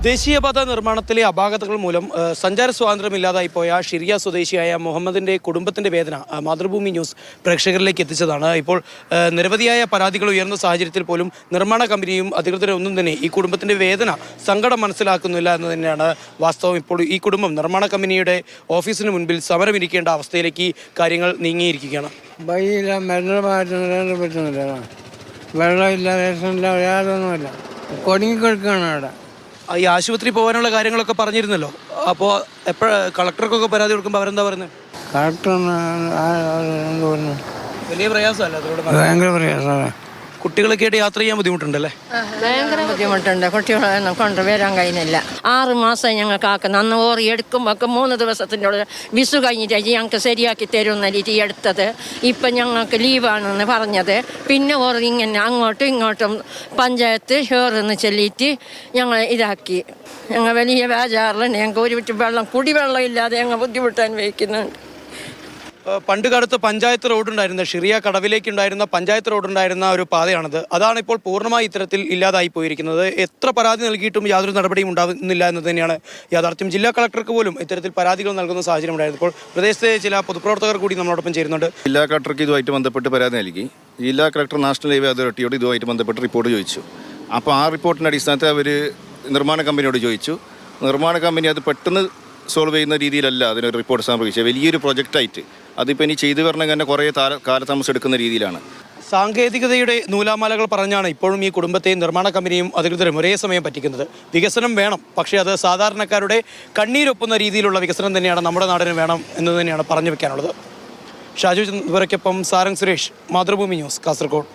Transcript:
ദേശീയപാത നിർമ്മാണത്തിലെ അപാകതകൾ മൂലം സഞ്ചാര സ്വാതന്ത്ര്യമില്ലാതായി പോയ ഷിരിയ സ്വദേശിയായ മുഹമ്മദിൻ്റെ കുടുംബത്തിൻ്റെ വേദന മാതൃഭൂമി ന്യൂസ് പ്രേക്ഷകരിലേക്ക് എത്തിച്ചതാണ്. ഇപ്പോൾ നിരവധിയായ പരാതികൾ ഉയർന്ന സാഹചര്യത്തിൽ പോലും നിർമ്മാണ കമ്പനിയും അധികൃതരും ഒന്നും തന്നെ ഈ കുടുംബത്തിൻ്റെ വേദന സങ്കടം മനസ്സിലാക്കുന്നില്ല എന്ന് തന്നെയാണ് വാസ്തവം. ഇപ്പോൾ ഈ കുടുംബം നിർമ്മാണ കമ്പനിയുടെ ഓഫീസിന് മുൻപിൽ സമരമിരിക്കേണ്ട അവസ്ഥയിലേക്ക് കാര്യങ്ങൾ നീങ്ങിയിരിക്കുകയാണ്. വെള്ളമില്ല, റേഷനില്ല, യാതൊന്നുമില്ല, കൊടുങ്ങിക്കൊടുക്കുകയാണ് അവിടെ. ഈ ആശുപത്രി പോകാനുള്ള കാര്യങ്ങളൊക്കെ പറഞ്ഞിരുന്നല്ലോ. അപ്പോൾ കളക്ടർക്കൊക്കെ പരാതി കൊടുക്കുമ്പോൾ അവരെന്താ പറയുന്നത്? കളക്ടർ വലിയ പ്രയാസമല്ല അതിലൂടെ? ഭയങ്കര പ്രയാസമാണ്. കുട്ടികളൊക്കെ ആയിട്ട് യാത്ര ചെയ്യാൻ ബുദ്ധിമുട്ടുണ്ടല്ലേ? ഭയങ്കര ബുദ്ധിമുട്ടുണ്ട്. കുട്ടികളെ കൊണ്ടുവരാൻ കഴിയുന്നില്ല. 6 മാസം ഞങ്ങൾക്ക് ആക്കുന്നത്. അന്ന് ഓറി എടുക്കുമ്പോൾ 3 ദിവസത്തിൻ്റെ ഉള്ളിൽ വിസു കഴിഞ്ഞിട്ട് ഞങ്ങൾക്ക് ശരിയാക്കി തരുമെന്ന രീതി എടുത്തത്. ഇപ്പം ഞങ്ങൾക്ക് ലീവാണെന്ന് പറഞ്ഞത്. പിന്നെ ഓറി ഇങ്ങനെ അങ്ങോട്ടും ഇങ്ങോട്ടും പഞ്ചായത്ത് ഷോറെന്ന് ചൊല്ലിയിട്ട് ഞങ്ങൾ ഇതാക്കി. ഞങ്ങൾ വലിയ ബേജാറിലുണ്ട്. ഞങ്ങൾക്ക് ഒരു വെള്ളം കുടിവെള്ളം ഇല്ലാതെ ഞങ്ങൾ ബുദ്ധിമുട്ടാൻ വയ്ക്കുന്നുണ്ട്. പണ്ട് കാലത്ത് പഞ്ചായത്ത് റോഡുണ്ടായിരുന്ന ഷിറിയ കടവിലേക്കുണ്ടായിരുന്ന പഞ്ചായത്ത് റോഡുണ്ടായിരുന്ന ഒരു പാതയാണിത്. അതാണ് ഇപ്പോൾ പൂർണ്ണമായി ഇത്തരത്തിൽ ഇല്ലാതായി പോയിരിക്കുന്നത്. എത്ര പരാതി നൽകിയിട്ടും യാതൊരു നടപടിയും ഉണ്ടാകുന്നില്ല എന്ന് തന്നെയാണ് യാഥാർത്ഥ്യം. ജില്ലാ കളക്ടർക്ക് പോലും ഇത്തരത്തിൽ പരാതികൾ നൽകുന്ന സാഹചര്യം ഉണ്ടായിരുന്നു. ഇപ്പോൾ പ്രദേശത്തെ ചില പൊതുപ്രവർത്തകർ കൂടി നമ്മളോടൊപ്പം ചേരുന്നുണ്ട്. ജില്ലാ കളക്ടർക്ക് ഇതുമായിട്ട് ബന്ധപ്പെട്ട് പരാതി നൽകി. ജില്ലാ കളക്ടർ നാഷണൽ ഹൈവേ അതോറിറ്റിയോട് ഇതുമായിട്ട് ബന്ധപ്പെട്ട് റിപ്പോർട്ട് ചോദിച്ചു. അപ്പോൾ ആ റിപ്പോർട്ടിൻ്റെ അടിസ്ഥാനത്തിൽ അവർ നിർമ്മാണ കമ്പനിയോട് ചോദിച്ചു. നിർമ്മാണ കമ്പനി അത് പെട്ടെന്ന് സോൾവ് ചെയ്യുന്ന രീതിയിലല്ല അതിനൊരു റിപ്പോർട്ട് സമർപ്പിച്ചത്. വലിയൊരു പ്രൊജക്റ്റായിട്ട് അതിപ്പോൾ ഇനി ചെയ്തു വരണം തന്നെ കുറേ കാലതാമസം എടുക്കുന്ന രീതിയിലാണ്. സാങ്കേതികതയുടെ നൂലാമാലകൾ പറഞ്ഞാണ് ഇപ്പോഴും ഈ കുടുംബത്തെയും നിർമ്മാണ കമ്പനിയും അധികൃതരും ഒരേ സമയം പറ്റിക്കുന്നത്. വികസനം വേണം, പക്ഷേ അത് സാധാരണക്കാരുടെ കണ്ണീരൊപ്പുന്ന രീതിയിലുള്ള വികസനം തന്നെയാണ് നമ്മുടെ നാടിന് വേണം എന്ന് തന്നെയാണ് പറഞ്ഞു വെക്കാനുള്ളത്. ഷാജു ഇവരൊപ്പം സാരംഗ് സുരേഷ്, മാതൃഭൂമി ന്യൂസ്, കാസർഗോഡ്.